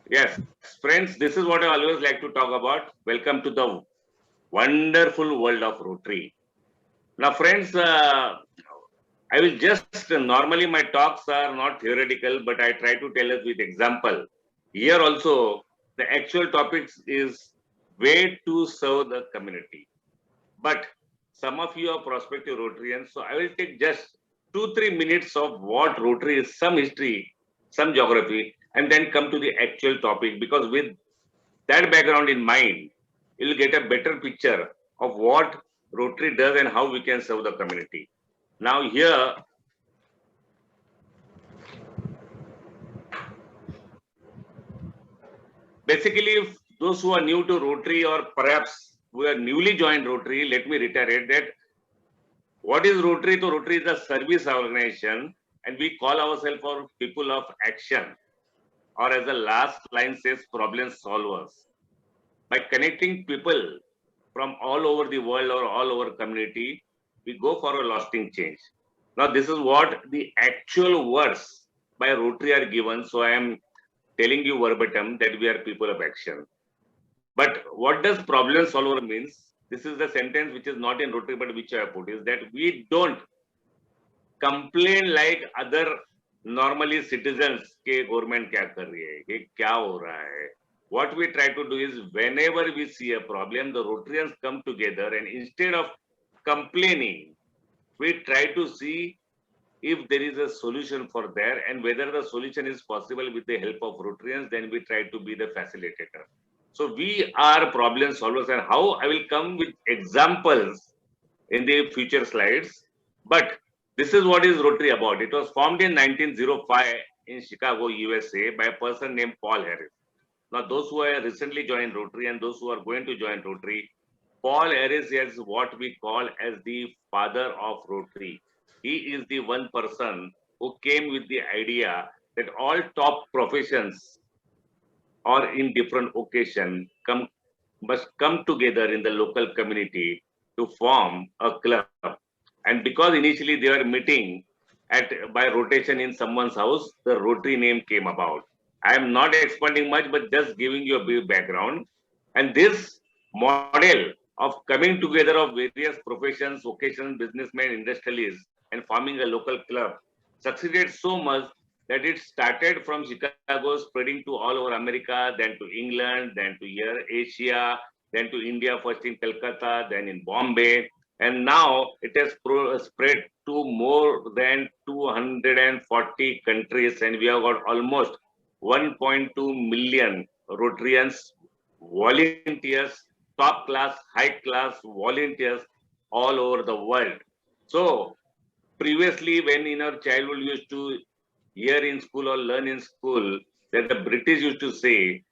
Yes, friends, this is what I always like to talk about. Welcome to the wonderful world of Rotary. Now, friends, I will just normally my talks are not theoretical, but I try to tell us with example. Here also, the actual topics is way to serve the community. But some of you are prospective Rotarians, so I will take just 2-3 minutes of what Rotary is, some history, some geography, and then come to the actual topic because with that background in mind, you'll get a better picture of what Rotary does and how we can serve the community. Now, here, basically, if those who are new to Rotary or perhaps who are newly joined Rotary, let me reiterate that what is Rotary? So, Rotary is a service organization, and we call ourselves our people of action, or as the last line says, problem solvers. By connecting people from all over the world or all over community, we go for a lasting change. Now, this is what the actual words by Rotary are given. So, I am telling you verbatim that we are people of action. But what does problem solver means? This is the sentence which is not in Rotary, but which I have put is that we don't complain like other normally citizens के government क्या कर रही है, ये क्या हो रहा है. What we try to do is whenever we see a problem, the Rotarians come together and instead of complaining, we try to see if there is a solution for there and whether the solution is possible with the help of Rotarians, then we try to be the facilitator. So we are problem solvers and how I will come with examples in the future slides. But this is what is Rotary about. It was formed in 1905 in Chicago, USA by a person named Paul Harris. Now, those who have recently joined Rotary and those who are going to join Rotary, Paul Harris is what we call as the father of Rotary. He is the one person who came with the idea that all top professions or in different occasion must come together in the local community to form a club. And because initially they were meeting at by rotation in someone's house, the Rotary name came about. I am not expanding much, but just giving you a brief background. And this model of coming together of various professions, occasions, businessmen, industrialists, and forming a local club succeeded so much that it started from Chicago, spreading to all over America, then to England, then to here, Asia, then to India, first in Calcutta, then in Bombay. And now it has spread to more than 240 countries, and we have got almost 1.2 million Rotarians, volunteers, top class, high class volunteers all over the world. So, previously, when in our childhood used to hear in school or learn in school that the British used to say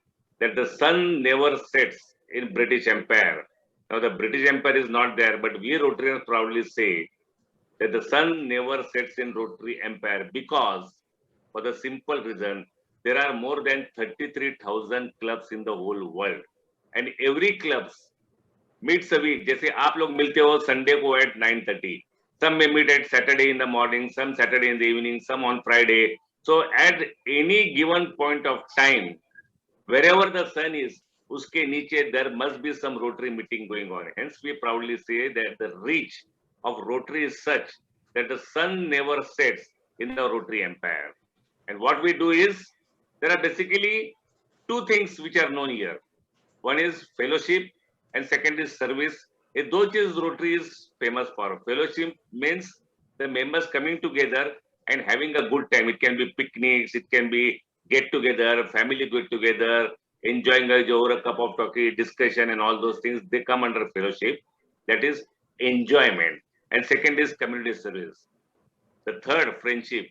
that the sun never sets in British Empire. Now the British Empire is not there, but we Rotarians proudly say that the sun never sets in Rotary Empire because for the simple reason there are more than 33,000 clubs in the whole world. And every clubs meets a week. जैसे आप लोग मिलते हो Sunday को at 9:30. Some may meet at Saturday in the morning, some Saturday in the evening, some on Friday. So at any given point of time, wherever the sun is, uske niche there must be some Rotary meeting going on. Hence, we proudly say that the reach of Rotary is such that the sun never sets in the Rotary Empire. And what we do is, there are basically two things which are known here. One is fellowship and second is service. Those is Rotary is famous for. Fellowship means the members coming together and having a good time. It can be picnics, it can be get together, family get together, enjoying over a cup of coffee, discussion, and all those things. They come under fellowship. That is enjoyment. And second is community service. The third, friendship.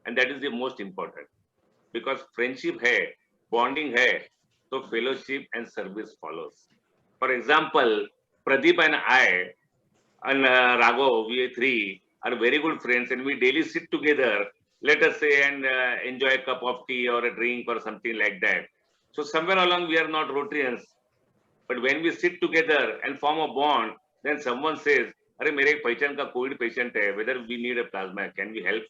And that is the most important because friendship hai, bonding hai, so fellowship and service follows. For example, Pradeep and I and Raghav, we three are very good friends and we daily sit together, let us say, and enjoy a cup of tea or a drink or something like that. So somewhere along we are not Rotarians, but when we sit together and form a bond, then someone says, अरे मेरे एक पहचान का Covid patient है, whether we need a plasma, can we help?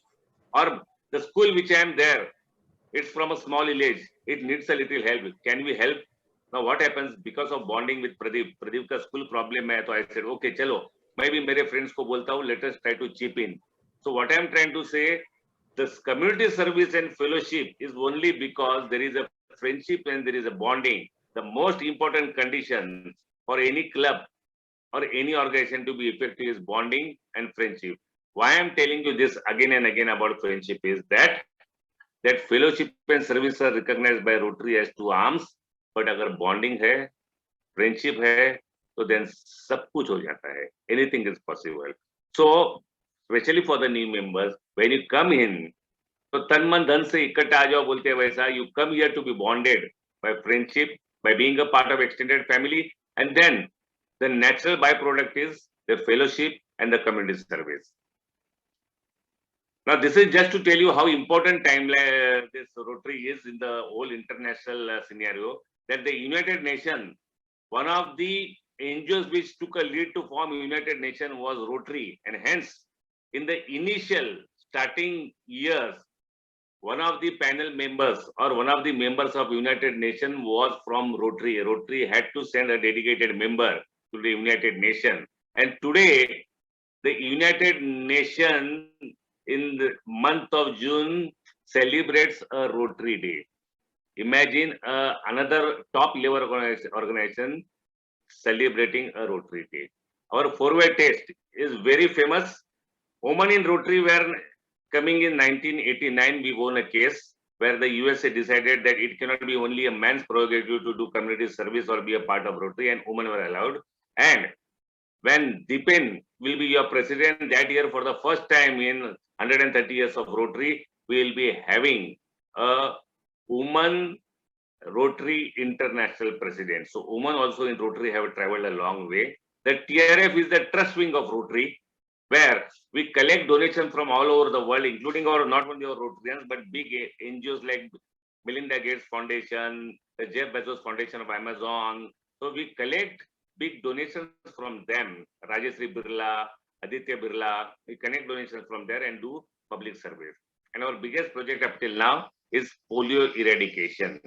Or the school which I am there, It's from a small village. It needs a little help. Can we help? Now what happens because of bonding with Pradeep? Pradeep का school problem है, तो I said, okay, चलो, मैं भी मेरे friends को बोलता हूँ, let us try to chip in. So what I am trying to say, this community service and fellowship is only because there is a friendship and there is a bonding. The most important condition for any club or any organization to be effective is bonding and friendship. Why I am telling you this again and again about friendship is that fellowship and service are recognized by Rotary as two arms, but अगर bonding है, friendship है, तो then सब कुछ हो जाता है. Anything is possible. So, especially for the new members, when you come in, तो तन मन धन से इकट्ठा आ जाओ बोलते हैं वैसा. You come here to be bonded by friendship, by being a part of extended family, and then the natural byproduct is the fellowship and the community service. Now, this is just to tell you how important this Rotary is in the whole international scenario, that the United Nations, one of the NGOs which took a lead to form United Nations was Rotary, and hence, in the initial starting years, one of the panel members or one of the members of United Nations was from Rotary. Rotary had to send a dedicated member to the United Nations. And today, the United Nations in the month of June celebrates a Rotary Day. Imagine another top level organization celebrating a Rotary Day. Our forward test is very famous. Women in Rotary were coming in 1989, we won a case where the USA decided that it cannot be only a man's prerogative to do community service or be a part of Rotary, and women were allowed. And when Dipen will be your president that year, for the first time in 130 years of Rotary, we will be having a woman Rotary International President. So women also in Rotary have traveled a long way. The TRF is the trust wing of Rotary, where we collect donations from all over the world, including our not only our Rotarians, but big NGOs like Melinda Gates Foundation, the Jeff Bezos Foundation of Amazon. So we collect big donations from them. Rajeshri Birla, Aditya Birla, we connect donations from there and do public service. And our biggest project up till now is polio eradication.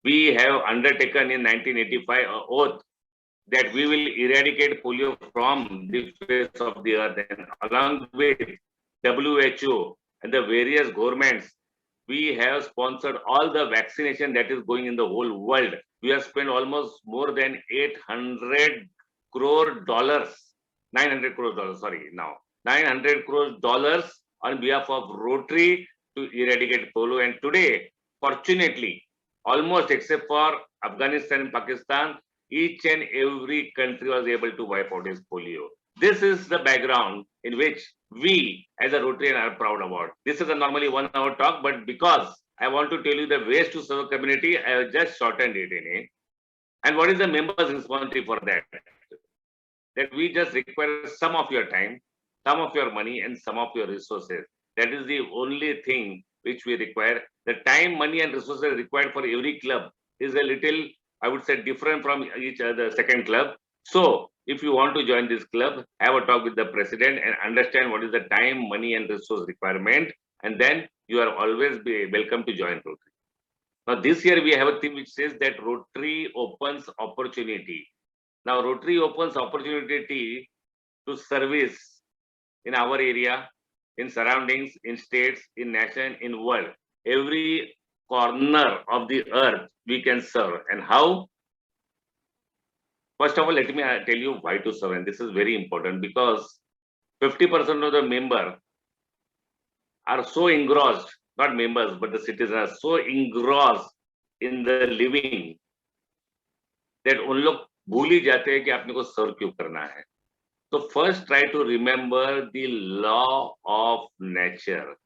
We have undertaken in 1985 an oath that we will eradicate polio from the face of the earth, and along with WHO and the various governments, we have sponsored all the vaccination that is going in the whole world. We have spent almost more than $800 crore, 900 crore dollars, sorry, now $900 crore on behalf of Rotary to eradicate polio. And today, fortunately, almost except for Afghanistan and Pakistan, each and every country was able to wipe out its polio. This is the background in which we as a Rotarian are proud about. This is a normally 1 hour talk, but because I want to tell you the ways to serve community, I have just shortened it in it. And what is the members' responsibility for that? That we just require some of your time, some of your money, and some of your resources. That is the only thing which we require. The time, money, and resources required for every club is a little, I would say, different from each other second club. So if you want to join this club, have a talk with the president and understand what is the time, money, and resource requirement, and then you are always be welcome to join Rotary. Now this year we have a theme which says that Rotary opens opportunity. Now Rotary opens opportunity to service in our area, in surroundings, in states, in nation, in world. Every corner of the earth we can serve. And how? First of all, let me tell you why to serve. And this is very important because 50% of the members are so engrossed, not members, but the citizens are so engrossed in the living that उन लोग भूल ही जाते हैं कि आपने को सर्व क्यों करना है. So first try to remember the law of nature.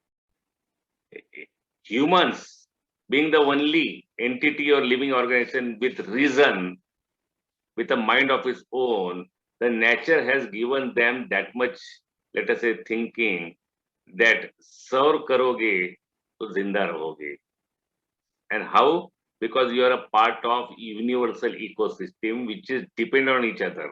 Humans being the only entity or living organization with reason, with a mind of its own, the nature has given them that much, let us say, thinking that serve karoge to zinda rahoge. And how? Because you are a part of universal ecosystem which is dependent on each other.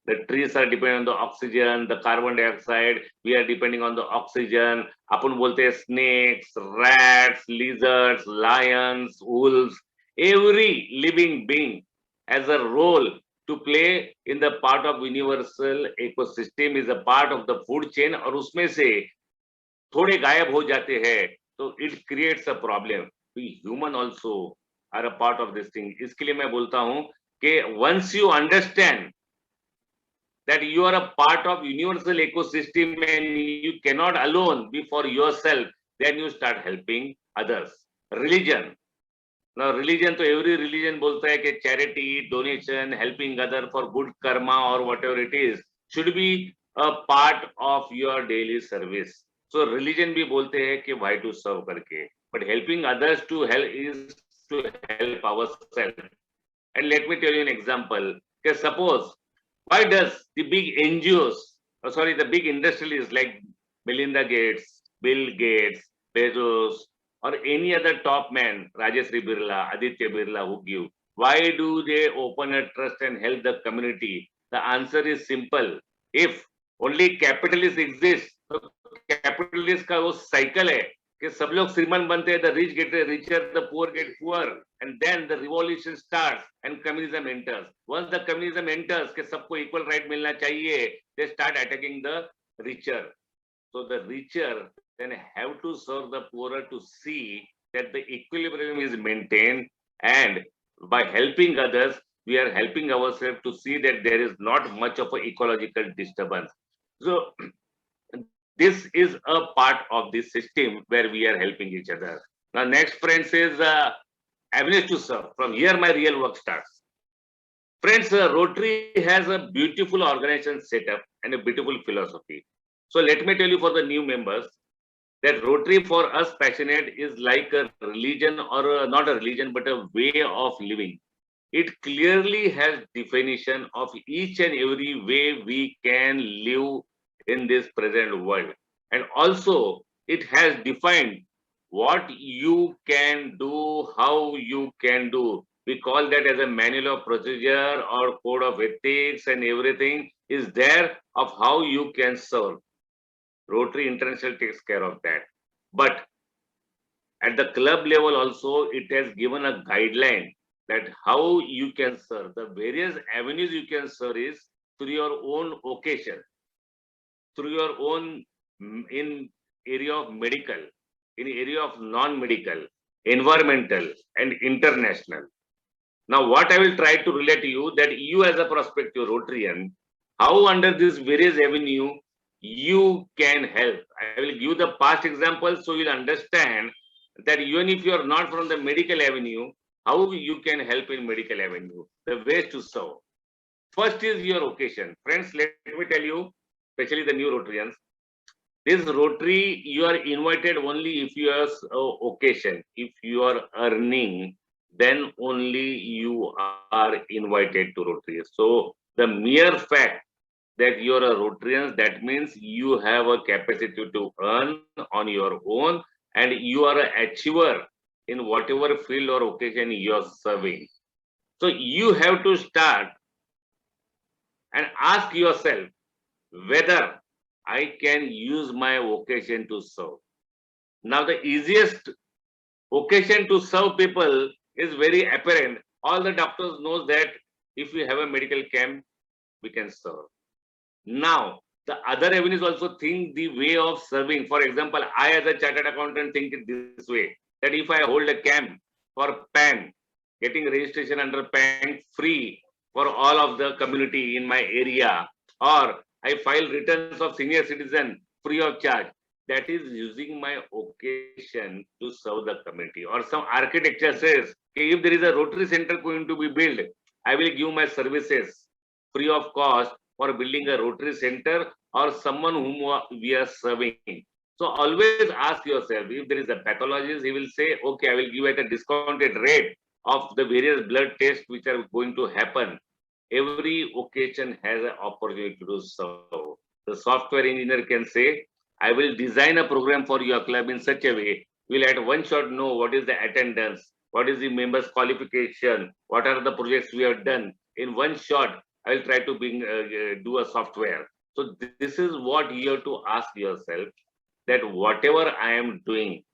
The trees are depending on the oxygen, the carbon dioxide. We are depending on the oxygen. अपन बोलते हैं snakes, rats, lizards, lions, wolves. Every living being has a role to play in the part of universal ecosystem, is a part of the food chain. और उसमें से थोड़े गायब हो जाते हैं तो it creates a problem. We human also are a part of this thing. इसके लिए मैं बोलता हूँ कि once you understand that you are a part of universal ecosystem and you cannot alone be for yourself, then you start helping others. Religion. Now religion, तो every religion बोलता है कि charity, donation, helping other for good karma or whatever it is should be a part of your daily service. So religion भी बोलते हैं कि why to serve करके, but helping others to help is to help ourselves. And let me tell you an example. Okay, suppose why does the big NGOs, the big industrialists like Melinda Gates, Bill Gates, Bezos, or any other top man, Rajeshri Birla, Aditya Birla, who give, why do they open a trust and help the community? The answer is simple. If only capitalists exist, तो capitalist का वो cycle है कि सब लोग श्रीमंत बनते हैं, the rich get richer, the poor get poor, and then the revolution starts and communism enters. Once the communism enters कि सबको equal right मिलना चाहिए, they start attacking the richer. So the richer then have to serve the poorer to see that the equilibrium is maintained, and by helping others, we are helping ourselves to see that there is not much of an ecological disturbance. So this is a part of this system where we are helping each other. Now, next, friends, is avenues to serve. From here, my real work starts. Friends, Rotary has a beautiful organization setup and a beautiful philosophy. So let me tell you for the new members that Rotary for us passionate is like a religion, or not a religion, but a way of living. It clearly has definition of each and every way we can live in this present world, and also it has defined what you can do, how you can do. We call that as a manual of procedure or code of ethics, and everything is there of how you can serve. Rotary International takes care of that, but at the club level also it has given a guideline that how you can serve. The various avenues you can serve is through your own occasion, through your own, in area of medical, in area of non-medical, environmental, and international. Now, what I will try to relate to you, that you as a prospective Rotarian, how under this various avenue you can help. I will give the past examples so you'll understand that even if you are not from the medical avenue, how you can help in medical avenue, the ways to serve. First is your occasion. Friends, let me tell you, especially the new Rotarians, this Rotary, you are invited only if you are occasion. If you are earning, then only you are invited to Rotary. So the mere fact that you are a Rotarian, that means you have a capacity to earn on your own, and you are an achiever in whatever field or occasion you are serving. So you have to start and ask yourself whether I can use my vocation to serve. Now, the easiest occasion to serve people is very apparent. All the doctors know that if we have a medical camp, we can serve. Now, the other avenues also think the way of serving. For example, I as a chartered accountant think it this way, that if I hold a camp for PAN, getting registration under PAN free for all of the community in my area, or I file returns of senior citizen free of charge, that is using my occasion to serve the community. Or some architecture says, okay, if there is a Rotary center going to be built, I will give my services free of cost for building a Rotary center or someone whom we are serving. So always ask yourself, if there is a pathologist, he will say, okay, I will give at a discounted rate of the various blood tests which are going to happen. Every occasion has an opportunity to serve. The software engineer can say, I will design a program for your club in such a way, we'll at one shot know what is the attendance, what is the members' qualification, what are the projects we have done. In one shot, I will try to do a software. So this is what you have to ask yourself, that whatever I am doing,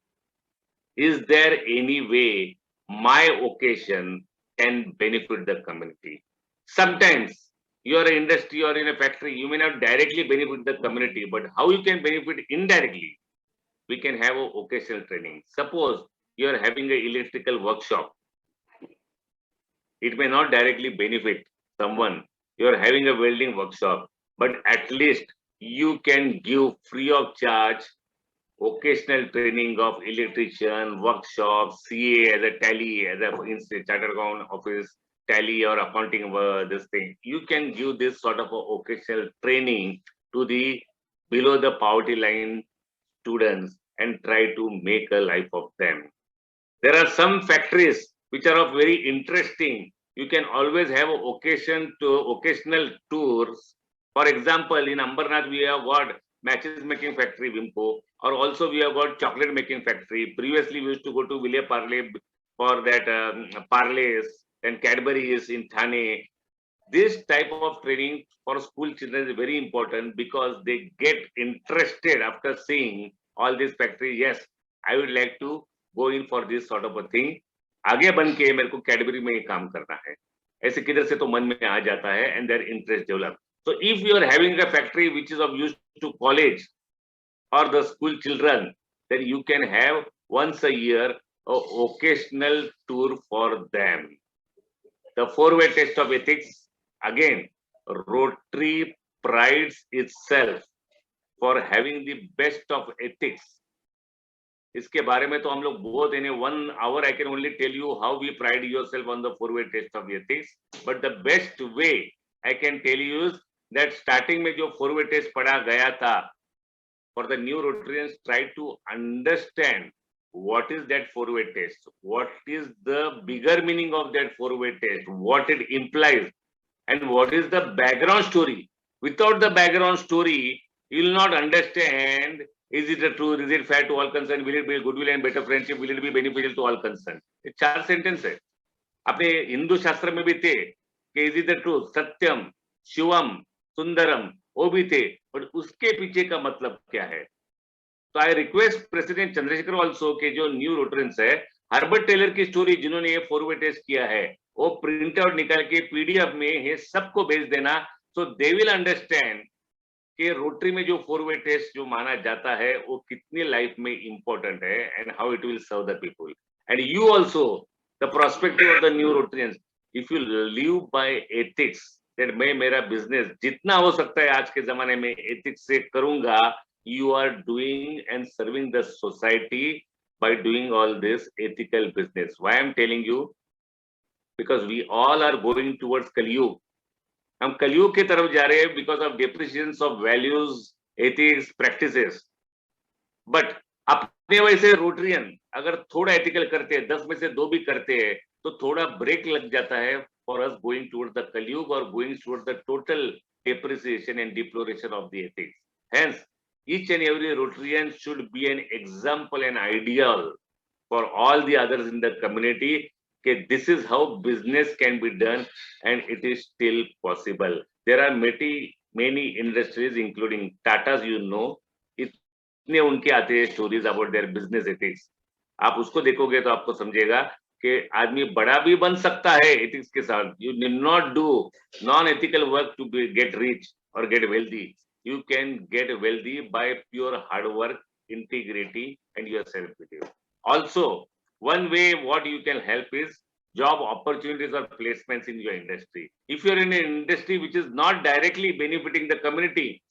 is there any way my occasion can benefit the community? Sometimes you are in industry or in a factory, you may not directly benefit the community, but how you can benefit indirectly? We can have a occasional training. Suppose you are having an electrical workshop, it may not directly benefit someone. You are having a welding workshop, but at least you can give free of charge occasional training of electrician, workshop, CA, as a tally, as a chartered account office, tally or accounting, this thing. You can give this sort of a occasional training to the below the poverty line students and try to make a life of them. There are some factories which are of very interesting. You can always have occasional tours. For example, in Ambernath, we have got matches making factory, Wimpo, or also we have got chocolate making factory. Previously, we used to go to Ville Parle for that parlays, and Cadbury is in Thane. This type of training for school children is very important because they get interested after seeing all these factories. Yes, I would like to go in for this sort of a thing. आगे बन के मेरे को Cadbury में काम करना है, ऐसे किधर से तो मन में आ जाता है, and their interest develop. So if you are having a factory which is of use to college or the school children, then you can have once a year a occasional tour for them. The 4-way test of ethics, again, Rotary prides itself for having the best of ethics. इसके बारे में तो हम लोग बहुत in 1 hour I can only tell you how we pride yourself on the 4-way test of ethics. But the best way I can tell you is that starting में जो 4-way test पढ़ा गया था, for the new Rotarians try to understand what is that 4-way test, what is the bigger meaning of that 4-way test, what it implies, and what is the background story. Without the background story, you will not understand, is it a truth, is it fair to all concerned, will it be goodwill and better friendship, will it be beneficial to all concerned. ये 4 sentence है. अपने हिंदू शास्त्र में भी थे कि is it the truth, सत्यम, शिवम, सुंदरम, वो भी थे, बट उसके पीछे का मतलब क्या है. तो I request president Chandrashekhar also के जो न्यू रोटरियंस है, हर्बर्ट टेलर की स्टोरी जिन्होंने ये 4-वे टेस्ट किया है, वो प्रिंट आउट निकाल के पीडीएफ में ये सबको भेज देना, सो दे विल अंडरस्टैंड कि रोटरी में जो 4-वे टेस्ट जो माना जाता है वो कितनी लाइफ में इंपॉर्टेंट है, and how it will serve the people. And you also the prospective of the new Rotarians, if you live by ethics, that मैं मेरा बिजनेस जितना हो सकता है आज के जमाने में एथिक्स से करूंगा, you are doing and serving the society by doing all this ethical business. Why I'm telling you? Because we all are going towards Kaliyug. हम कलयुग की तरफ जा रहे हैं because of depreciation of values, ethics, practices. But अपने वैसे Rotarian अगर थोड़ा एथिकल करते हैं, 10 में से 2 भी करते हैं, तो थोड़ा ब्रेक लग जाता है for us going towards the Kaliyug or going towards the total depreciation and deploration of the ethics. Hence, each and every Rotarian should be an example and ideal for all the others in the community. Okay, this is how business can be done, and it is still possible. There are many industries, including Tata's, you know, इतने उनके आते हैं stories about their business ethics. आप उसको देखोगे तो आपको समझेगा कि आदमी बड़ा भी बन सकता है ethics के साथ. You need not do non-ethical work to get rich or get wealthy. You can get wealthy by pure hard work, integrity, and your self-belief. Also, one way what you can help is job opportunities or placements in your industry. If you're in an industry which is not directly benefiting the community,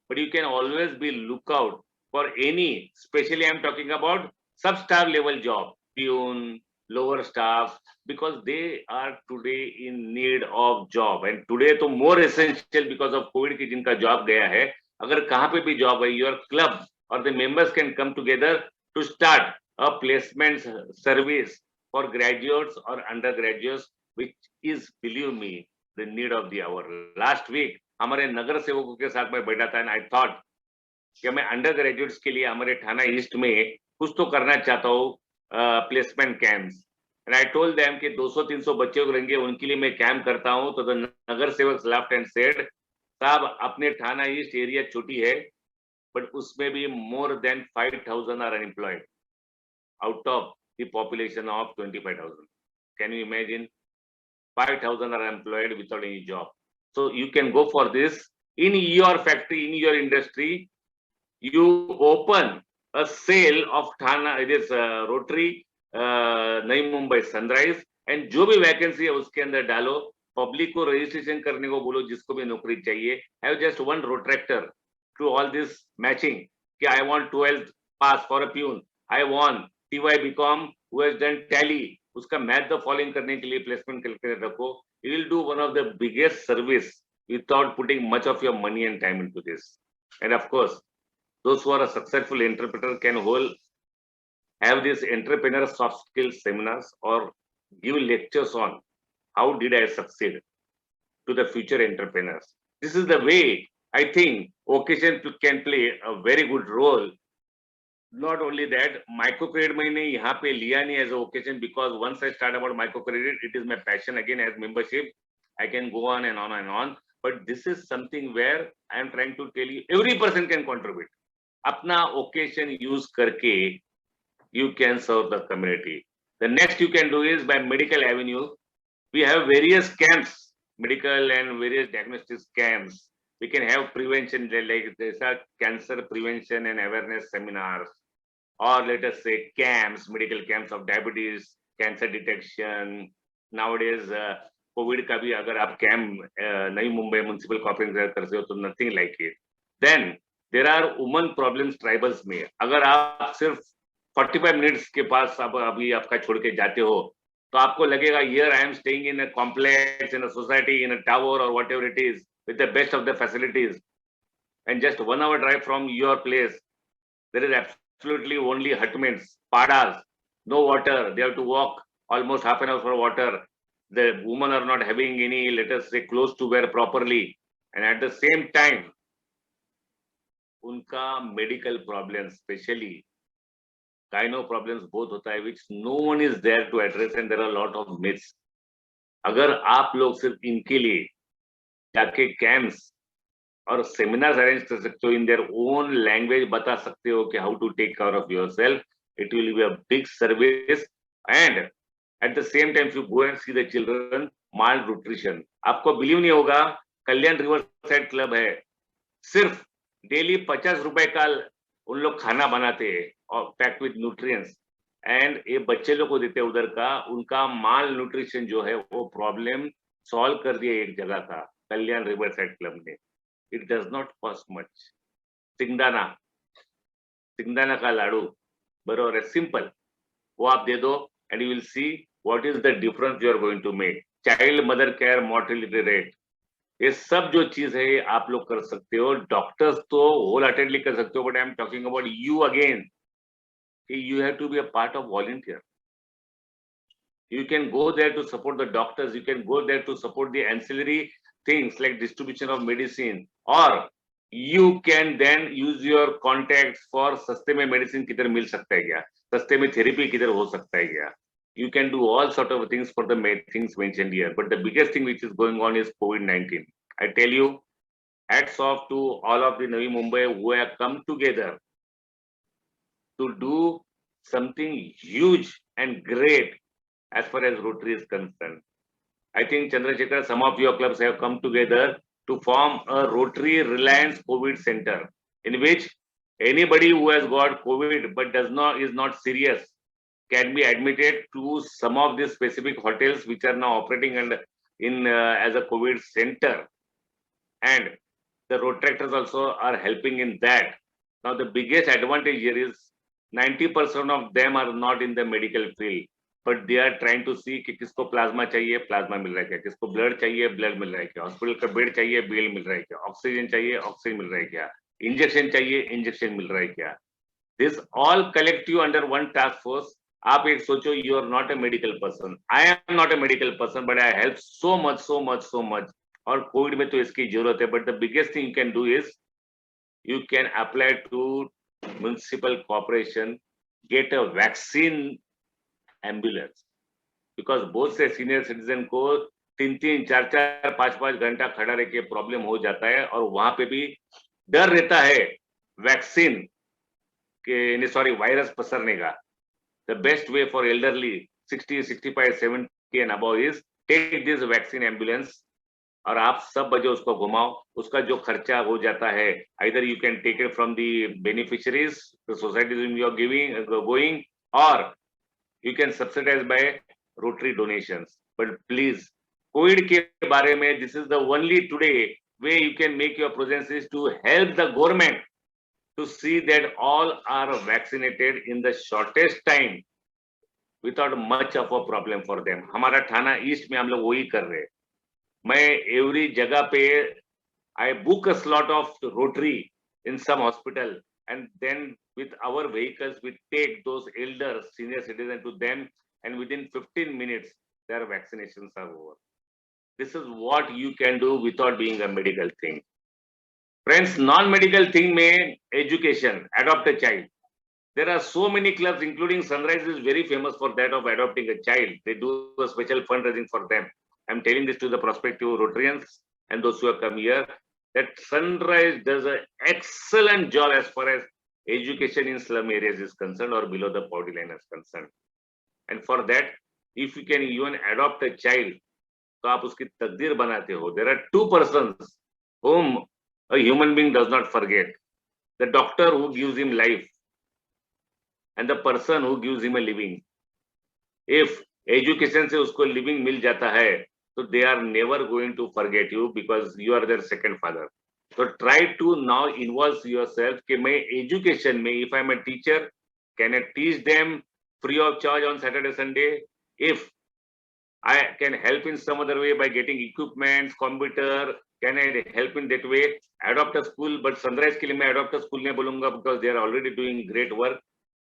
but you can always be lookout for any, especially I'm talking about sub-staff level job, peon, lower staff, because they are today in need of job, and today to more essential because of COVID की जिनका job गया है, अगर कहाँ पे भी job है, your club or the members can come together to start a placement service for graduates or undergraduates, which is, believe me, the need of the hour. Last week हमारे नगर सेवकों के साथ मैं बैठा था, and I thought कि मैं undergraduates के लिए हमारे थाना ईस्ट में कुछ तो करना चाहता हूँ, placement camps. And I told them कि 200-300 बच्चे रहेंगे उनके लिए मैं कैंप करता हूं. तो the नगर सेवक laughed and said, साहब अपने थाना ईस्ट एरिया छोटी है, but उसमें भी more than 5,000 are unemployed out of the population of 25,000. Can you imagine? 5,000 are employed without any job. So you can go for this in your factory, in your industry. You open a sale of Thana, this Rotary नई Mumbai sunrise, and जो भी vacancy है उसके अंदर डालो, public को registration करने को बोलो जिसको भी नौकरी चाहिए. Have just one Rotaractor to all this matching कि I want 12th pass for a peon, I want TY BCom who has done Tally, उसका मैथ द फॉलोइंग करने के लिए प्लेसमेंट करके रखो. You will do one of the biggest service without putting much of your money and time into this. And of course, those who are a successful entrepreneur can have these entrepreneur soft skills seminars or give lectures on how did I succeed to the future entrepreneurs. This is the way I think occasion can play a very good role. Not only that, microcredit मैंने यहाँ पे लिया नहीं as a occasion because once I start about microcredit, it is my passion again as membership. I can go on and on and on. But this is something where I am trying to tell you, every person can contribute. अपना occasion use करके you can serve the community. The next you can do is by medical avenue. We have various camps, medical and various diagnostic camps. We can have prevention, like there's a cancer prevention and awareness seminars, or let us say camps, medical camps of diabetes, cancer detection. Nowadays, COVID का भी अगर आप camp नई Mumbai municipal corporation करते हो तो nothing like it. Then there are women problems tribals में. अगर आप सिर्फ 45 मिनट्स के पास आप अभी आपका छोड़ के जाते हो तो आपको लगेगा here I am staying in a complex, in a society, in a tower or whatever it is with the best of the facilities, and just 1 hour drive from your place there is absolutely only hutments, padas, no water. They have to walk almost half an hour for water. The women are not having any, let us say, clothes to wear properly, and at the same time उनका medical problems, especially gyno problems both होता है, which no one is there to address, and there are a lot of myths. अगर आप लोग सिर्फ इनके लिए जाके कैंप्स और सेमिनार्स अरेंज कर सकते हो, इन देयर ओन लैंग्वेज बता सकते हो कि how to take care of yourself, it will be a big service. And at the same time you go and see the children malnutrition. आपको believe नहीं होगा, कल्याण रिवर साइड क्लब है, सिर्फ daily 50 रुपए का उन लोग खाना बनाते हैं और पैक्ड विद न्यूट्रिएंट्स, एंड ये बच्चे लोग को देते हैं उधर का. उनका माल न्यूट्रिशन जो है वो प्रॉब्लम सॉल्व कर दिया एक जगह का कल्याण रिवर साइड क्लब ने. It does not cost much. सिंगदाना का लाडू बरोबर है, सिंपल, वो आप दे दो and you will see what is the difference you are going to make. Child mother care mortality rate, ये सब जो चीज है आप लोग कर सकते हो. डॉक्टर्स तो होल हार्टेडली कर सकते हो, but I am talking about you again. You have to be a part of volunteer. You can go there to support the doctors. You can go there to support the ancillary things like distribution of medicine, or you can then use your contacts for सस्ते में medicine किधर मिल सकता है क्या, सस्ते में therapy किधर हो सकता है क्या. You can do all sort of things for the things mentioned here. But the biggest thing which is going on is COVID-19. I tell you, hats off to all of the Navi Mumbai who have come together to do something huge and great as far as Rotary is concerned. I think Chandrasekhar, some of your clubs have come together to form a Rotary Reliance COVID Center, in which anybody who has got COVID but is not serious can be admitted to some of these specific hotels which are now operating as a COVID center, and the Rotractors also are helping in that. Now the biggest advantage here is 90% of them are not in the medical field, but they are trying to see कि किसको plasma चाहिए, plasma मिल रहा है क्या, किसको blood चाहिए, blood मिल रहा है क्या, हॉस्पिटल का बेड चाहिए, बेड मिल रहा है क्या, ऑक्सीजन चाहिए, ऑक्सीजन मिल रहा है क्या, इंजेक्शन चाहिए, इंजेक्शन मिल रहा है क्या. This all collective under one task force. आप एक सोचो, you are not a medical person, I am not a medical person, but I help so much. और कोविड में तो इसकी जरूरत है. But the biggest thing you can do is you can apply to municipal corporation, get a vaccine ambulance. Because बहुत से senior citizen को 3-3, 4-4, 5-5 घंटा खड़ा रह के प्रॉब्लम हो जाता है, और वहां पे भी डर रहता है वैक्सीन के, सॉरी, वायरस पसरने का. The best way for elderly 60, 65, 70 and above is take this vaccine ambulance, और आप सब बजे उसको घुमाओ. उसका जो खर्चा हो जाता है, either you can take it from the beneficiaries, the societies whom you are giving, going, or you can subsidize by Rotary donations. But please, COVID के बारे में, this is the only today way you can make your presence is to help the government to see that all are vaccinated in the shortest time without much of a problem for them. हमारा थाना east में हम लोग वही कर रहे हैं. मैं एवरी जगह पे I book a slot of Rotary in some hospital, and then with our vehicles we take those elders, senior citizens to them, and within 15 minutes their vaccinations are over. This is what you can do without being a medical thing. Friends, non-medical thing may education, adopt a child. There are so many clubs, including Sunrise is very famous for that of adopting a child. They do a special fundraising for them. I'm telling this to the prospective Rotarians and those who have come here, that Sunrise does an excellent job as far as education in slum areas is concerned or below the poverty line is concerned. And for that, if you can even adopt a child, तो आप उसकी तकदीर बनाते हो. There are two persons whom a human being does not forget: the doctor who gives him life and the person who gives him a living. If education से उसको living मिल जाता है, so they are never going to forget you because you are their second father. So try to now involve yourself कि मैं education में, if I am a teacher, can I teach them free of charge on Saturday, Sunday? If I can help in some other way by getting equipment, computer, can I help in that way? Adopt a school, but Sunrise के लिए मैं adopt a school नहीं बोलूँगा because they are already doing great work.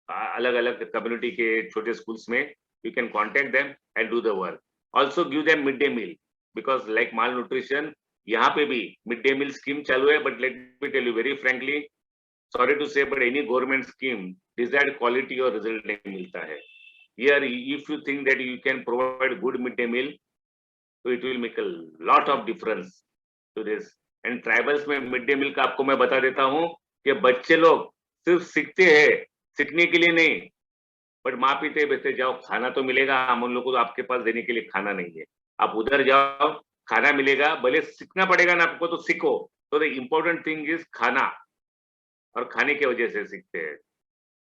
अलग अलग community के छोटे schools में you can contact them and do the work. Also give them midday meal because like malnutrition, यहाँ पे भी midday meal scheme चालू है, but let me tell you very frankly, sorry to say, but any government scheme desired quality or result नहीं मिलता है. Here, if you think that you can provide good midday meal, so it will make a lot of difference to this. And tribals में midday meal का आपको मैं बता देता हूँ कि बच्चे लोग सिर्फ सीखते हैं, सीखने के लिए नहीं, बट माँ पीते बेचते जाओ, खाना तो मिलेगा. हम उन लोगों को आपके पास देने के लिए खाना नहीं है. आप उधर जाओ, खाना मिलेगा, भले सीखना पड़ेगा ना आपको, तो सीखो. तो द इम्पोर्टेंट थिंग इज खाना, और खाने की वजह से सीखते हैं.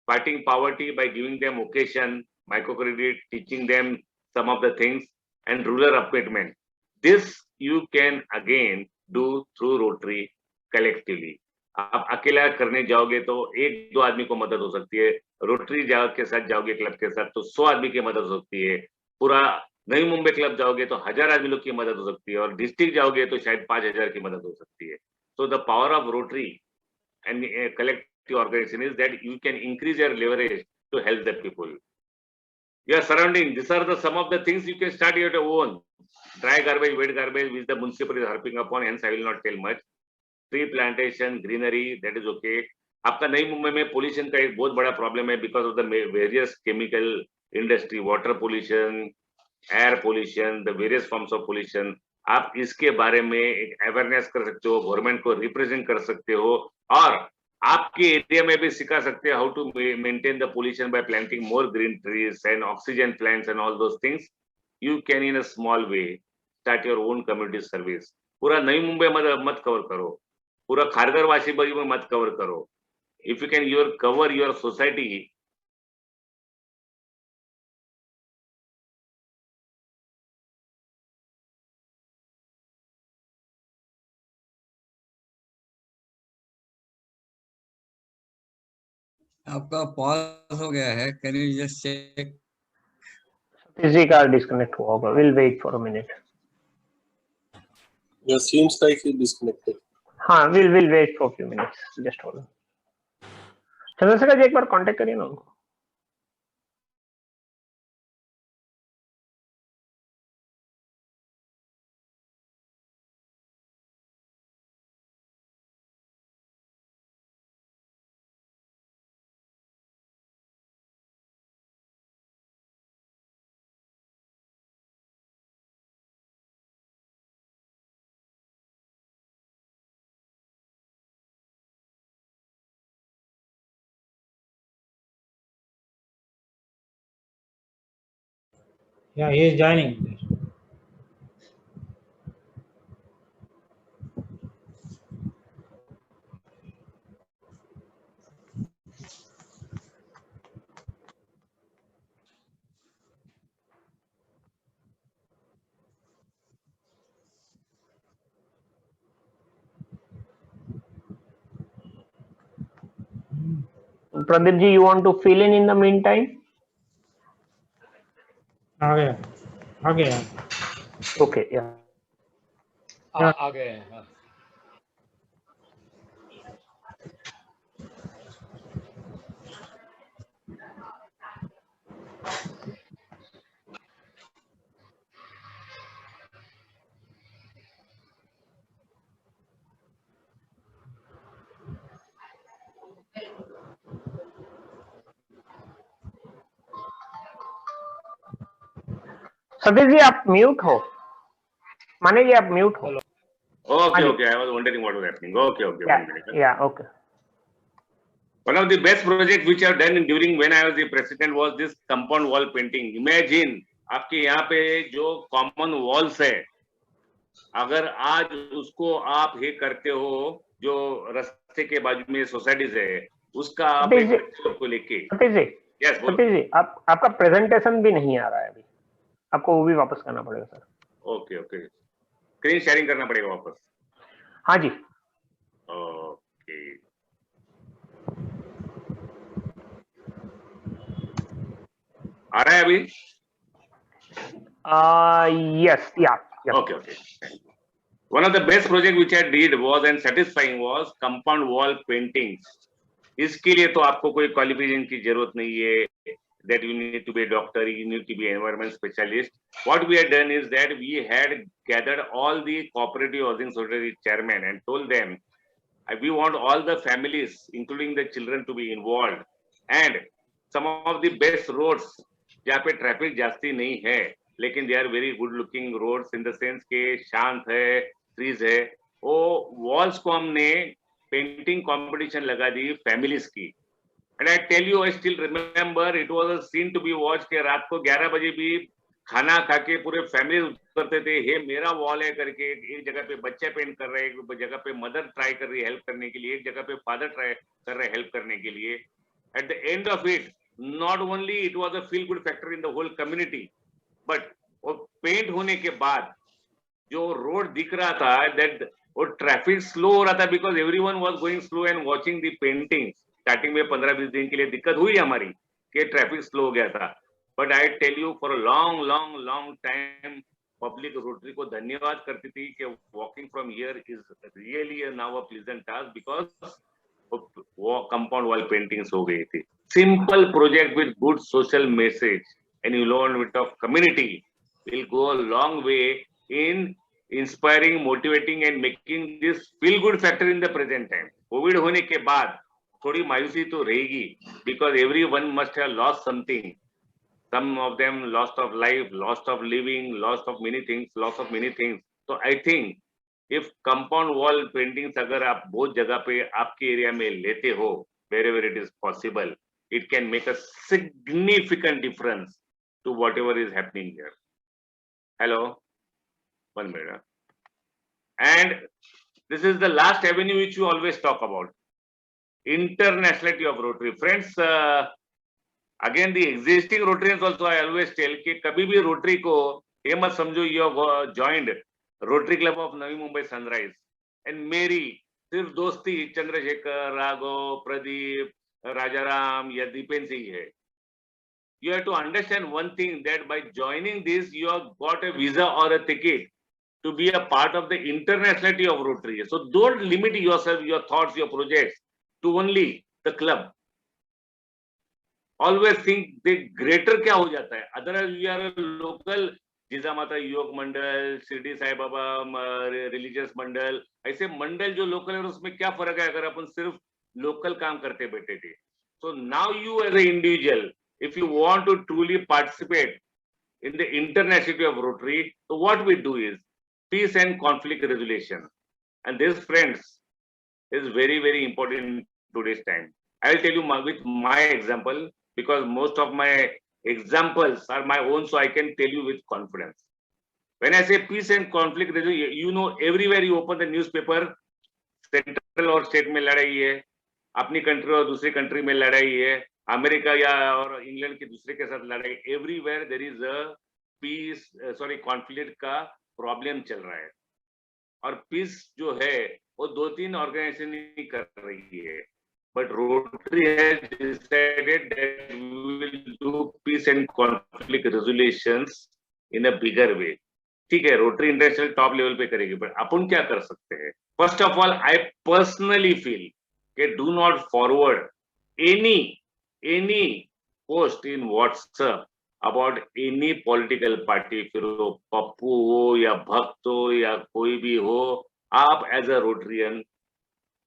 Fighting poverty by giving them occasion, microcredit, teaching them some of the things, and rural upliftment. This you can again do through Rotary collectively. आप अकेला करने जाओगे तो एक दो आदमी को मदद हो सकती है. रोटरी के साथ जाओगे क्लब के साथ तो 100 आदमी की मदद हो सकती है. पूरा नई मुंबई क्लब जाओगे तो 1000 आदमी लोग की मदद हो सकती है, और डिस्ट्रिक्ट जाओगे तो शायद 5000 की मदद हो सकती है. So the power of Rotary and collective organization is that you can increase your leverage to help the people. Your surrounding, these are the some of the things you can start your own. Dry garbage, wet garbage, which the municipal is harping upon, hence I will not tell much. Tree plantation, greenery, that is okay. आपका नई मुंबई में pollution का एक बहुत बड़ा problem है because of the various chemical industry, water pollution, air pollution, the various forms of pollution. आप इसके बारे में एक अवेयरनेस कर सकते हो, गवर्नमेंट को रिप्रेजेंट कर सकते हो, और आपके एरिया में भी सिखा सकते हो how to maintain the pollution by planting more green trees and oxygen plants and all those things. You can in a small way start your own community service. पूरा नई मुंबई मत कवर करो, पूरा खारघर वाशीबाई में मत कवर करो. If you can cover your society, आपका pause हो गया है. Can you just check? Satish का डिस्कनेक्ट हुआ होगा. Will wait for a minute. Yeah, seems like he disconnected. हाँ, will wait for few minutes. Just hold. Chandrashekhar ji एक बार कांटेक्ट करिए ना उनको. Yeah, he is joining. Pradeep ji, you want to fill in the meantime? Okay. Okay. Okay, yeah. आ गए हैं हाँ। सतीश जी आप म्यूट हो, माने जी आप म्यूट हो. Okay, Haan ji. okay. I was wondering what was happening. Okay, okay. Yeah, One minute. yeah, okay. One of the best projects which I have done during when I was the president was this compound wall painting. Imagine आपके यहाँ पे जो common walls है, अगर आज उसको आप ये करते हो, जो रास्ते के बाजू में सोसाइटीज है, उसका आप एक बच्चों को लेके. सतीश जी, Yes, बोलो. सतीश जी, आपका प्रेजेंटेशन भी नहीं आ रहा है अभी, आपको वो भी वापस करना पड़ेगा sir. Okay, okay. Screen sharing करना पड़ेगा वापस. हाँ जी. Okay. आ रहा है अभी? Yes, yeah. Okay, okay. One of the best project which I did was and satisfying was compound wall painting. इसके लिए तो आपको कोई क्वालिफिकेशन की जरूरत नहीं है. That you need to be a doctor, you need to be an environment specialist. What we had done is that we had gathered all the cooperative housing society chairmen and told them we want all the families, including the children, to be involved. And some of the best roads, जहाँ पे traffic जास्ती नहीं है, लेकिन they are very good looking roads in the sense के शांत है, trees है, वो walls को हमने painting competition लगा दी families की. And I tell you, I still remember it was a scene to be watched के रात को 11 बजे भी खाना खा के पूरे फैमिली उतरते थे. हे मेरा वॉल है करके एक जगह पे बच्चे पेंट कर रहे हैं, एक जगह पे मदर ट्राई कर रही है हेल्प करने के लिए, एक जगह पे फादर ट्राई कर रहे हैं हेल्प करने के लिए. At the end of it, not only it was a feel good factor in the whole community, but वो पेंट होने के बाद जो रोड दिख रहा था, that वो ट्रैफिक स्लो हो रहा था because everyone was going slow and watching the painting. Starting में 15-20 दिन के लिए दिक्कत हुई हमारी कि ट्रैफिक स्लो हो गया था. But I tell you for a long long long time public rotary को धन्यवाद करती थी कि walking from here is really now a pleasant task because वो कंपाउंड वॉल पेंटिंग्स हो गई थी. Simple project with good social message and involvement of community will go a long way in inspiring, motivating and making this feel good factor in the present time. Covid होने के बाद थोड़ी मायूसी तो रहेगी because everyone must have lost something. Some of them lost of life, lost of living, lost of many things, loss of many things. So I think if compound wall paintings अगर आप बहुत जगह पे आपके एरिया में लेते हो, wherever it is possible, it can make a significant difference to whatever is happening here. Hello, 1 minute. And this is the last avenue which you always talk about. Internationality of Rotary. Friends, again the existing Rotarians also I always tell कि कभी भी Rotary को ये मत समझो you have joined Rotary Club of Navi Mumbai Sunrise and मेरी सिर्फ दोस्ती चंद्रशेखर, राघव, प्रदीप, राजाराम या दीपेन से ही है. You have to understand one thing that by joining this you have got a visa or a ticket to be a part of the internationality of Rotary. So don't limit yourself, your thoughts, your projects to only the club. Always think the greater क्या हो जाता है. Otherwise we are a local Jijamata युवक मंडल, Shirdi Sai Baba religious मंडल, ऐसे मंडल जो local है उसमें क्या फर्क है अगर अपन सिर्फ लोकल काम करते बैठे थे. So now you as an individual, if you want to truly participate in the internationality of Rotary, so what we do is peace and conflict resolution. And this, friends, is very, very important in today's time. I will tell you with my example, because most of my examples are my own, so I can tell you with confidence. When I say peace and conflict resolution, you know, everywhere you open the newspaper, central और state में लड़ाई है, अपनी country और दूसरी country में लड़ाई है, अमेरिका या और इंग्लैंड के दूसरे के साथ लड़ाई, everywhere there is a peace conflict का प्रॉब्लम चल रहा है. और पीस जो है वो 2-3 ऑर्गेनाइजेशन ही कर रही है, but Rotary has decided that we will do peace and conflict resolutions in a bigger way. ठीक है, रोटरी इंटरनेशनल टॉप लेवल पे करेगी, बट अपन क्या कर सकते हैं? First of all, I personally feel that do not forward any post in WhatsApp about any political party, फिर वो पप्पू हो या भक्त हो या कोई भी हो, आप as a Rotarian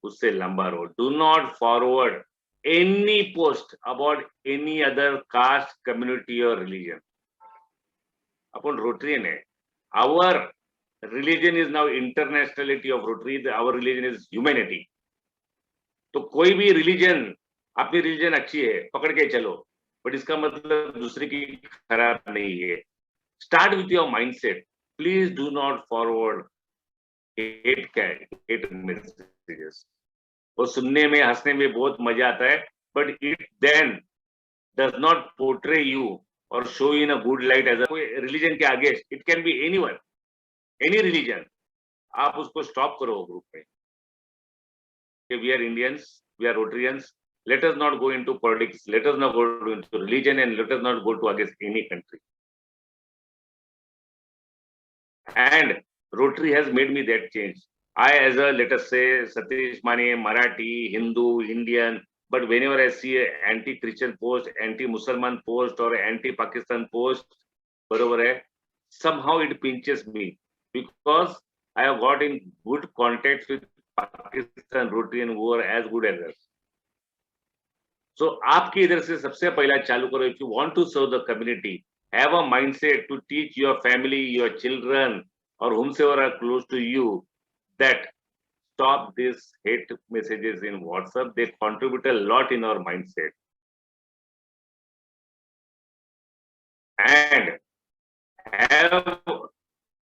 उससे लंबा रहो. Do not forward any post about any other caste, community or religion. Upon Rotarian है. Our religion is now internationality of Rotary. Our religion is humanity. तो कोई भी religion, अपनी religion अच्छी है, पकड़ के चलो, but इसका मतलब दूसरे की खराब नहीं है. Start with your mindset. Please do not forward hate messages. वो सुनने में, हंसने में बहुत मजा आता है, but it then does not portray you or show you in a good light as a कोई religion के आगे. It can be anyone. Any religion, आप उसको स्टॉप करो ग्रुप में. We are Indians, we are Rotarians. Let us not go into politics. Let us not go into religion, and let us not go to against any country. And Rotary has made me that change. I, as a, let us say, Satish Mane, Marathi, Hindu, Indian, but whenever I see an anti-Christian post, anti-Muslim post, or anti-Pakistan post, बरोबर है, somehow it pinches me. Because I have got in good contact with Pakistan Rotarian who are as good as us. So आपके इधर से सबसे पहला चालू करो. If you want to serve the community, have a mindset to teach your family, your children, or whomsoever are close to you, that stop these hate messages in WhatsApp. They contribute a lot in our mindset. And have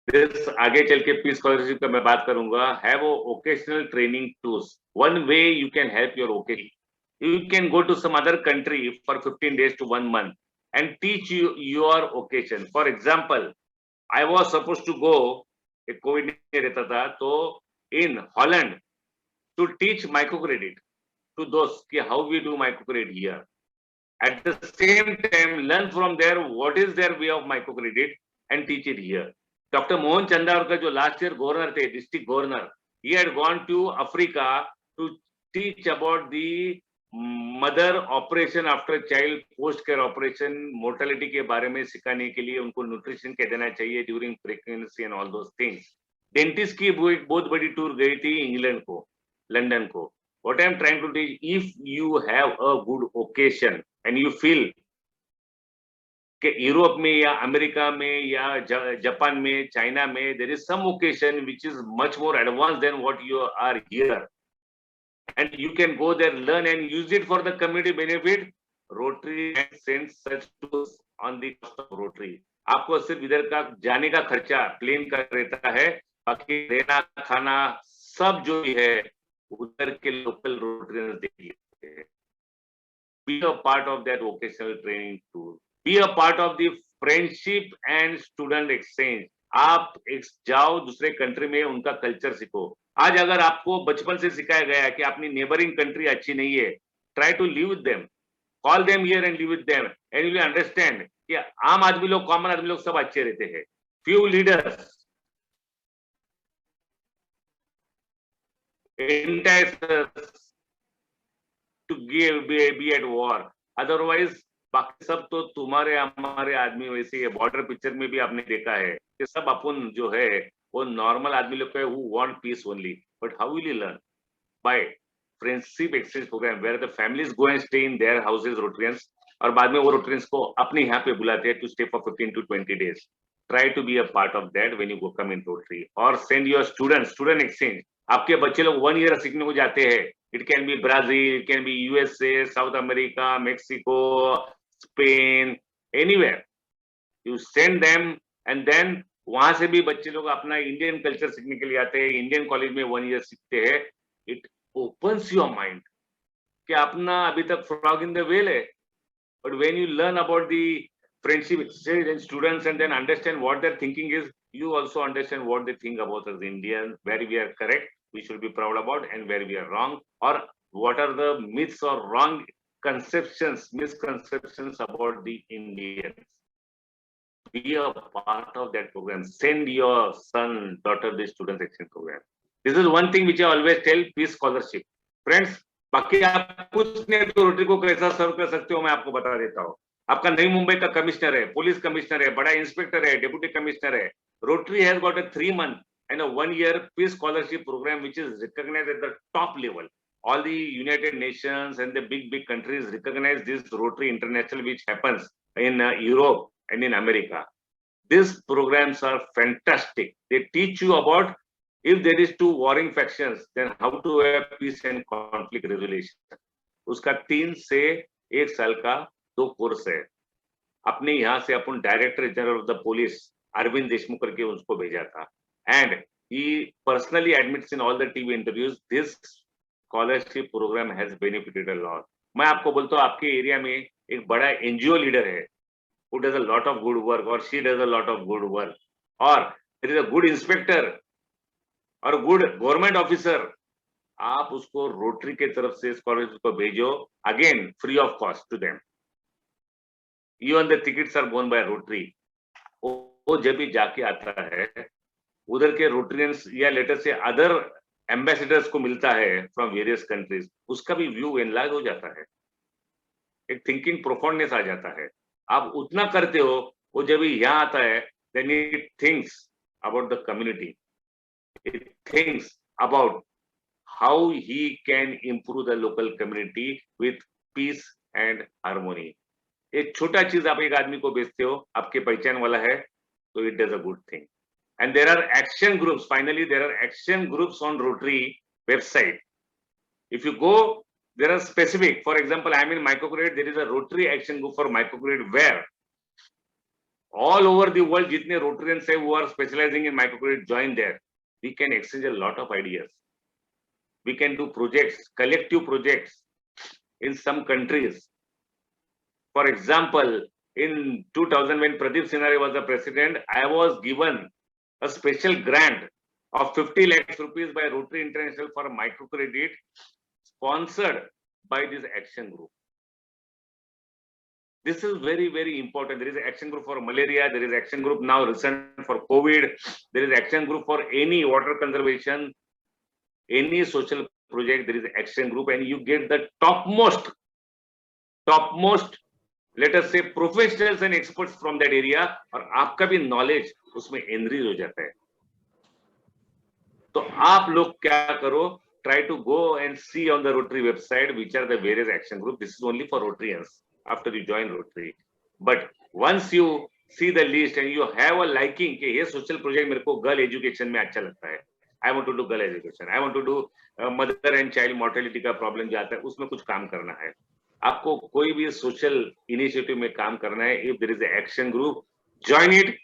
this आगे चल के piece scholarship का मैं बात करूंगा. Have occasional training tools. One way you can help your occasion. You can go to some other country for 15 days to 1 month and teach you your occasion. For example, I was supposed to go, COVID नहीं रहता था, तो in Holland to teach microcredit to those कि how we do microcredit here. At the same time, learn from there what is their way of microcredit and teach it here. Dr. Mohan Chandarkar, जो last year governor थे, district governor, he had gone to Africa to teach about the mother operation after child post care operation, mortality के बारे में सिखाने के लिए उनको nutrition क्या देना चाहिए during pregnancy and all those things. Dentist की बहुत बड़ी tour गई थी इंग्लैंड को, लंदन को. What I am trying to teach, if you have a good occasion and you feel कि यूरोप में या अमेरिका में या जापान में, चाइना में, there is some occasion which is much more advanced than what you are here, and you can go there, learn and use it for the community benefit. Rotary sends such tools on the cost of Rotary. आपको सिर्फ इधर का जाने का खर्चा plane का रहता है, बाकी रहना खाना सब जो भी है उधर के लोकल Rotarians देख लेते हैं. Be a part of that vocational training tool. Be a part of the friendship and student exchange. आप जाओ दूसरे कंट्री में, उनका कल्चर सीखो. आज अगर आपको बचपन से सिखाया गया है कि अपनी नेबरिंग कंट्री अच्छी नहीं है, try to live with them, call them here and live with them, and you will understand कि आम आदमी लोग, कॉमन आदमी लोग सब अच्छे रहते हैं. Few leaders entice us to be at war. Otherwise, बाकी सब तो तुम्हारे हमारे आदमी वैसे ही. बॉर्डर पिक्चर में भी आपने देखा है कि सब अपन जो है वो नॉर्मल आदमी लोग है, who want peace only. But how will you learn? By friendship exchange program where the families go and stay in their houses, Rotarians, और बाद में वो Rotarians को अपने यहाँ पे बुलाते हैं to stay for 15 to 20 days. Try to be a part of that when you go come in Rotary, or send your student exchange. आपके बच्चे लोग 1 year सीखने को जाते हैं. It can be Brazil, it can be USA, South America, Mexico, Spain, anywhere. You send them and then वहां से भी बच्चे लोग अपना इंडियन कल्चर सीखने के लिए आते हैं, इंडियन कॉलेज में 1 year सीखते हैं. It opens your mind कि अपना अभी तक frog in the whale है, but when you learn about the friendship exchange and students and then understand what their thinking is, you also understand what they think about us Indians, where we are correct, we should be proud about, and where we are wrong, or what are the myths or wrong conceptions, misconceptions about the Indians. Be a part of that program. Send your son, daughter this student exchange program. This is one thing which I always tell, peace scholarship. Friends, बाकी आप कुछ नहीं तो rotary को कैसा सर्व कर सकते हो मैं आपको बता देता हूँ. आपका नई मुंबई का कमिश्नर है, पुलिस कमिश्नर है, बड़ा इंस्पेक्टर है, डेप्यूटी कमिश्नर है. Rotary has got a 3-month and a 1-year peace scholarship program which is recognized at the top level. All the United Nations and the big countries recognize this Rotary International which happens in Europe and in America. These programs are fantastic. They teach you about if there is 2 warring factions, then how to have peace and conflict resolution. उसका 3 से 1 साल का 2 course है. अपने यहाँ से अपन director general of the police Arvind Deshmukh करके उसको भेजा था. And he personally admits in all the TV interviews, this scholarship program has benefited a lot. मैं आपको बोलता हूँ आपके एरिया में एक बड़ा NGO लीडर है who does a lot of good work or she does a lot of good work, or there is a good inspector और गुड गवर्नमेंट ऑफिसर, आप उसको रोटरी के तरफ से स्कॉलरशिप को भेजो, again free of cost to them. Even the tickets are borne by rotary. वो जब भी जाके आता है उधर के रोटरियंस या लेटर से अदर एम्बेसडर्स को मिलता है फ्रॉम वेरियस कंट्रीज, उसका भी व्यू एनलार्ज हो जाता है, एक थिंकिंग प्रोफाउंडनेस आ जाता है. आप उतना करते हो, वो जब भी यहाँ आता है then it thinks about the community. It thinks about how he can improve the local community with peace and harmony. एक छोटा चीज आप एक आदमी को बेचते हो, आपके पहचान वाला है, तो it does a good thing. And there are action groups. Finally, there are action groups on Rotary website. If you go, there are specific. For example, I am in microcredit. There is a Rotary action group for microcredit where all over the world, जितने Rotarians है who are specializing in microcredit join there. We can exchange a lot of ideas. We can do projects, collective projects in some countries. For example, in 2000 when Pradeep Sinare was the president, I was given a special grant of 50 lakhs rupees by Rotary International for microcredit sponsored by this action group. This is very, very important. There is an action group for malaria. There is action group now recent for COVID. There is action group for any water conservation, any social project. There is action group, and you get the topmost, let us say, professionals and experts from that area. और आपका भी knowledge उसमें enrich हो जाता है. तो आप लोग क्या करो? Try to go and see on the Rotary website which are the various action groups. This is only for Rotarians. After you join Rotary, but once you see the list and you have a liking कि ये social project मेरे को girl education में अच्छा लगता है, I want to do girl education, I want to do mother and child mortality का problem जो आता है उसमें कुछ काम करना है. आपको कोई भी social initiative में काम करना है, if there is an action group, join it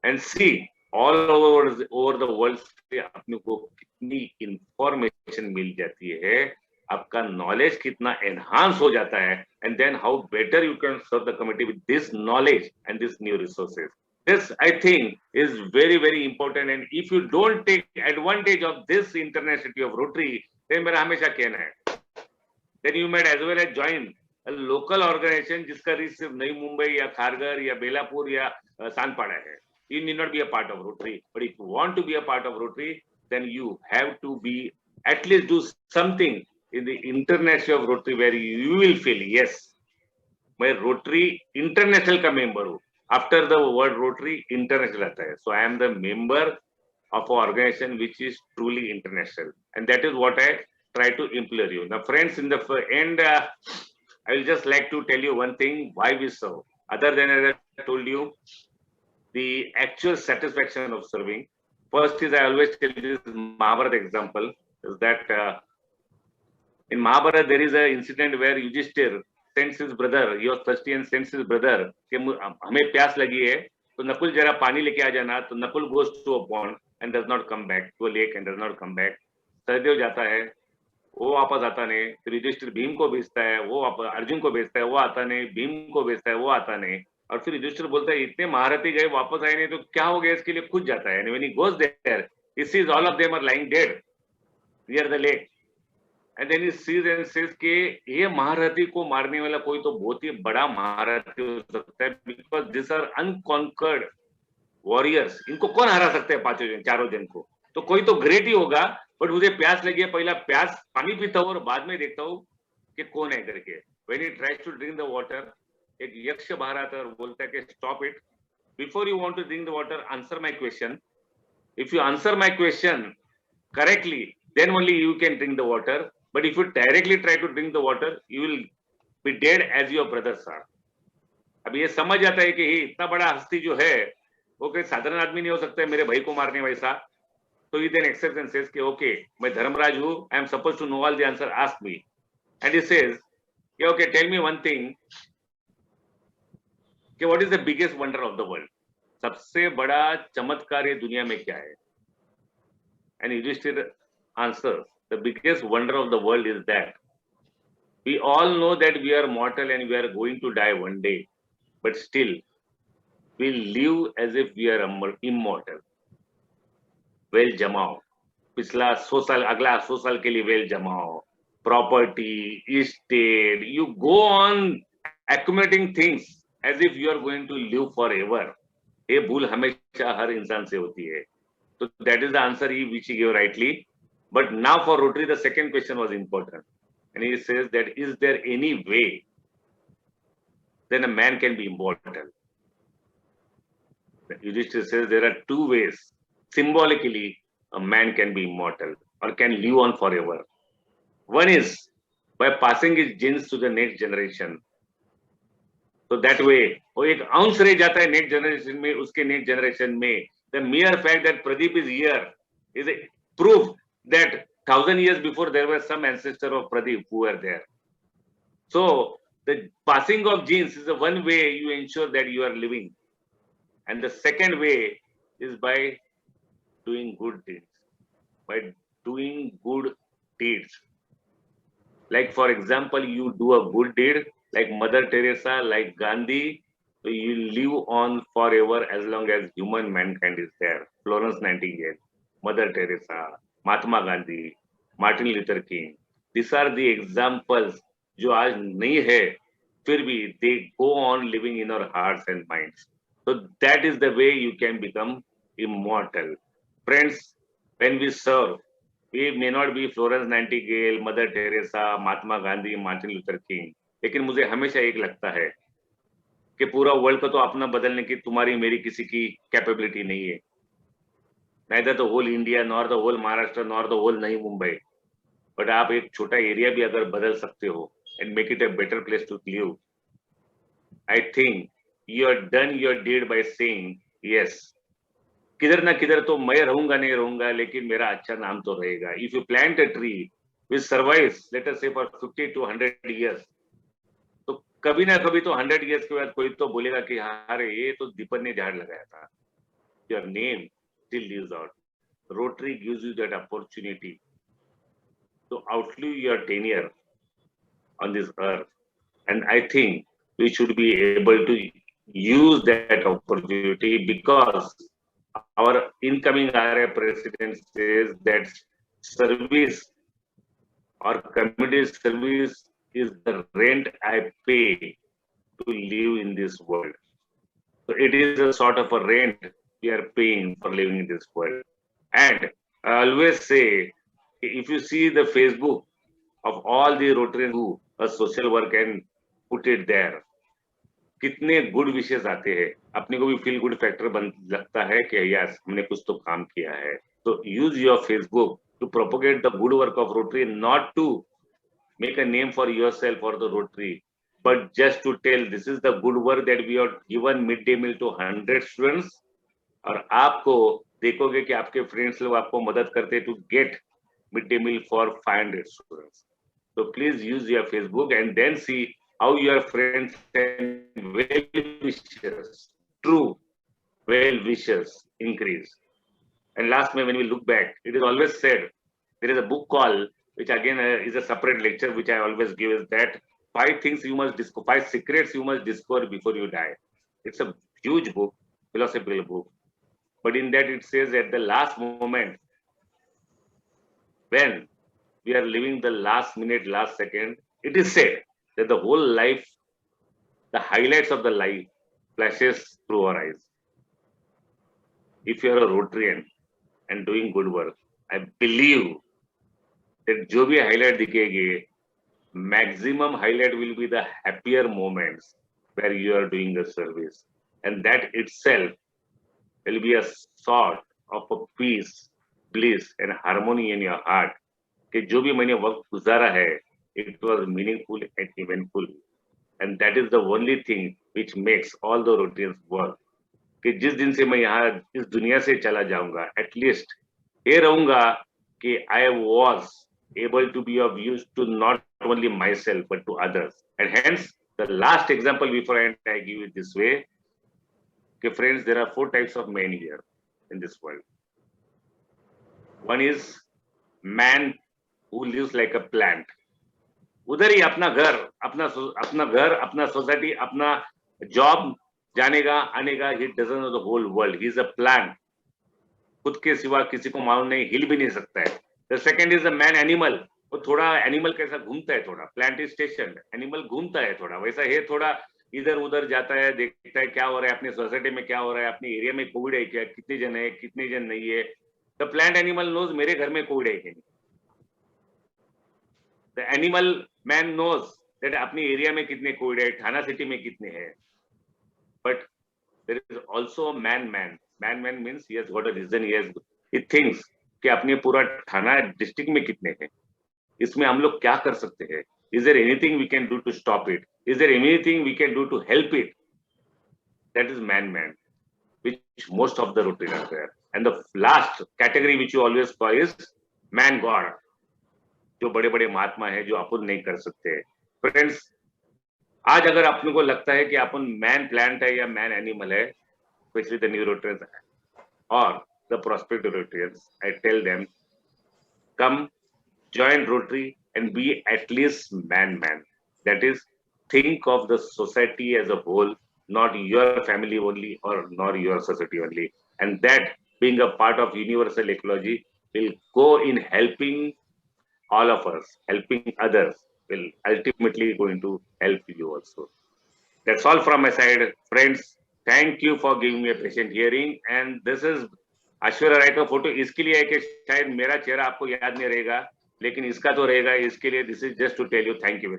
and see all over the world से अपने को कितनी information मिल जाती है, आपका knowledge कितना enhance हो जाता है, and then how better you can serve the community with this knowledge and these new resources. This I think is very, very important, and if you don't take advantage of this internationality of Rotary, then मेरा हमेशा कहना है, then you might as well as join a local organization जिसका reach सिर्फ नई मुंबई या खारघर या बेलापुर या सानपाड़ा है. You need not be a part of Rotary, but if you want to be a part of Rotary, then you have to be at least do something in the international of Rotary where you will feel yes, मैं Rotary international का member हूँ. After the word Rotary, international आता है. So I am the member of an organization which is truly international, and that is what I try to implore you. Now, friends, in the end, I will just like to tell you one thing: why we serve. Other than as I told you, the actual satisfaction of serving. First is I always tell you this Mahabharata example is that in Mahabharata there is an incident where Yudhishthir sends his brother, he was thirsty and sends his brother कि हमें प्यास लगी है तो नकुल जरा पानी लेके आ जाना, तो Nakul goes to a pond and does not come back, to a lake and does not come back. Sahdev जाता है, वो वापस आता नहीं, फिर युधिष्ठिर भीम को भेजता है, वो अर्जुन को भेजता है, वो आता नहीं, भीम को भेजता है, वो आता नहीं, और फिर युधिष्ठिर बोलता है इतने महारथी गए वापस आए नहीं तो क्या हो गया, इसके लिए खुद जाता है. When he goes there, he sees all of them are lying dead near the lake. And then he sees and says कि ये महारथी को मारने वाला कोई तो बहुत ही बड़ा महारथी हो सकता है, because these are unconquered warriors. इनको कौन हरा सकते हैं पांचों जन, चारों जन को, तो कोई तो ग्रेट ही होगा. बट मुझे प्यास लगी है, पहला प्यास पानी पीता हूँ और बाद में देखता हूँ कि कौन है करके. When he tries to drink the water, एक यक्ष बाहर आता है और बोलता है कि stop it. Before you want to drink the water, answer my question. If you answer my question correctly, then only you can drink the water. But if you directly try to drink the water, you will be dead as your brothers are. अब ये समझ आता है कि ये इतना बड़ा हस्ती जो है वो कोई साधारण आदमी नहीं हो सकता है मेरे भाई को मारने वैसा. So he then accepts and says कि okay, मैं धर्मराज हूँ, I am supposed to know all the answer, ask me. And he says, yeah, okay, tell me one thing, कि what is the biggest wonder of the world? सबसे बड़ा चमत्कार ये दुनिया में क्या है? And Yudhishthira answers, the biggest wonder of the world is that we all know that we are mortal and we are going to die one day, but still we live as if we are immortal. Well जमाओ, पिछला 100 साल, अगला 100 साल के लिए well जमाओ, property, state, you go on accumulating things as if you are going to live forever. ये भूल हमेशा हर इंसान से होती है. So that is the answer which he gave rightly. But now for Rotary, the second question was important, and he says that is there any way then a man can be immortal? Yudhishthira says there are two ways. Symbolically, a man can be immortal or can live on forever. One is by passing his genes to the next generation. So that way, वो एक अंश रह जाता है next generation में, उसके next generation में. The mere fact that Pradeep is here is a proof that 1000 years before there was some ancestor of Pradeep who were there. So the passing of genes is the one way you ensure that you are living, and the second way is by doing good deeds. By doing good deeds, like for example, you do a good deed like Mother Teresa, like Gandhi, so you live on forever as long as human mankind is there. Florence Nightingale, Mother Teresa, Mahatma Gandhi, Martin Luther King. These are the examples जो आज नहीं है, फिर भी they go on living in our hearts and minds. So that is the way you can become immortal. Friends, when we serve, we may not be Florence Nightingale, Mother Teresa, Mahatma Gandhi, Martin Luther King, लेकिन मुझे हमेशा एक लगता है कि पूरा world को तो अपना बदलने की तुम्हारी मेरी किसी की कैपेबिलिटी नहीं है. Neither the whole India, nor the whole Maharashtra, nor the whole नई मुंबई. But आप एक छोटा एरिया भी अगर बदल सकते हो and make it a better place to live, I think you have done your deed by saying yes. किधर ना किधर तो मैं रहूंगा नहीं रहूंगा, लेकिन मेरा अच्छा नाम तो रहेगा. If you plant a tree which survives, let us say for 50 to 100 years, तो कभी ना कभी तो 100 years के बाद कोई तो बोलेगा कि हाँ रे ये तो दीपन ने झाड़ लगाया था. Your name still lives out. Rotary gives you that opportunity to outlive your tenure on this earth, and I think we should be able to use that opportunity, because our incoming RA president says that service or community service is the rent I pay to live in this world. So it is a sort of a rent we are paying for living in this world. And I always say, if you see the Facebook of all the Rotarians who a social work and put it there, कितने good विशेष आते हैं, अपने को भी feel good factor बन लगता है कि यस हमने कुछ तो काम किया है. So use your Facebook to propagate the good work of Rotary, not to make a name for yourself or the Rotary, but just to tell this is the good work that we have given midday meal to 100 students. और आपको देखोगे कि आपके friends लोग आपको मदद करते to get midday meal for 500 students. So please use your Facebook and then see how your friends and well-wishers, true well-wishers increase. And last, when we look back, it is always said, there is a book called, which again is a separate lecture, which I always give, is that 5 things you must discover, 5 secrets you must discover before you die. It's a huge book, philosophical book. But in that it says at the last moment, when we are living the last minute, last second, it is said that the whole life, the highlights of the life flashes through our eyes. If you are a Rotarian and doing good work, I believe that जो भी highlight दिखेगी, maximum highlight will be the happier moments where you are doing the service, and that itself will be a sort of a peace, bliss, and harmony in your heart. कि जो भी मैंने वक्त गुजारा है, it was meaningful and eventful, and that is the only thing which makes all the Rotarians work. कि जिस दिन से मैं यहाँ इस दुनिया से चला जाऊंगा, at least ये रहूंगा कि I was able to be of use to not only myself but to others. And hence, the last example before I give it this way, okay, friends, there are 4 types of men here in this world. One is man who lives like a plant. उधर ही अपना घर, अपना society, अपना job, जानेगा आनेगा. He doesn't know the whole world. He is a plant. खुद के सिवा किसी को मालूम नहीं, हिल भी नहीं सकता है. The second is a man animal. वो थोड़ा एनिमल कैसा घूमता है, थोड़ा प्लांट इज स्टेशन, एनिमल घूमता है थोड़ा, वैसा है थोड़ा इधर उधर जाता है, देखता है क्या हो रहा है अपने सोसाइटी में, क्या हो रहा है अपने एरिया में, कोविड है क्या, कितने जन है, कितने जन नहीं है. द प्लांट एनिमल नोज मेरे घर में कोविड है कि नहीं. The animal man knows that अपने एरिया में कितने कोविड है, थाना सिटी में कितने हैं. But there is also man means he has got a reason, he thinks कि अपने पूरा थाना डिस्ट्रिक्ट में कितने हैं, इसमें हम लोग क्या कर सकते हैं. Is there anything we can do to stop it? Is there anything we can do to help it? That is man, which most of the Rotarians are there. And the last category which you always call is man God, जो बड़े बड़े महात्मा है जो अपन नहीं कर सकते. Friends, आज अगर अपने को लगता है कि अपन मैन प्लांट है या मैन एनिमल है, स्पेशली द न्यू Rotarians और the prospective Rotarians, I tell them, come join Rotary and be at least man. That is, think of the society as a whole, not your family only or nor your society only. And that, being a part of universal ecology, will go in helping all of us, helping others, will ultimately going to help you also. That's all from my side, friends. Thank you for giving me a patient hearing. And this is Aishwarya Rai का photo इसके लिए है कि शायद मेरा चेहरा आपको याद नहीं रहेगा, लेकिन इसका तो रहेगा. इसके लिए this is just to tell you thank you.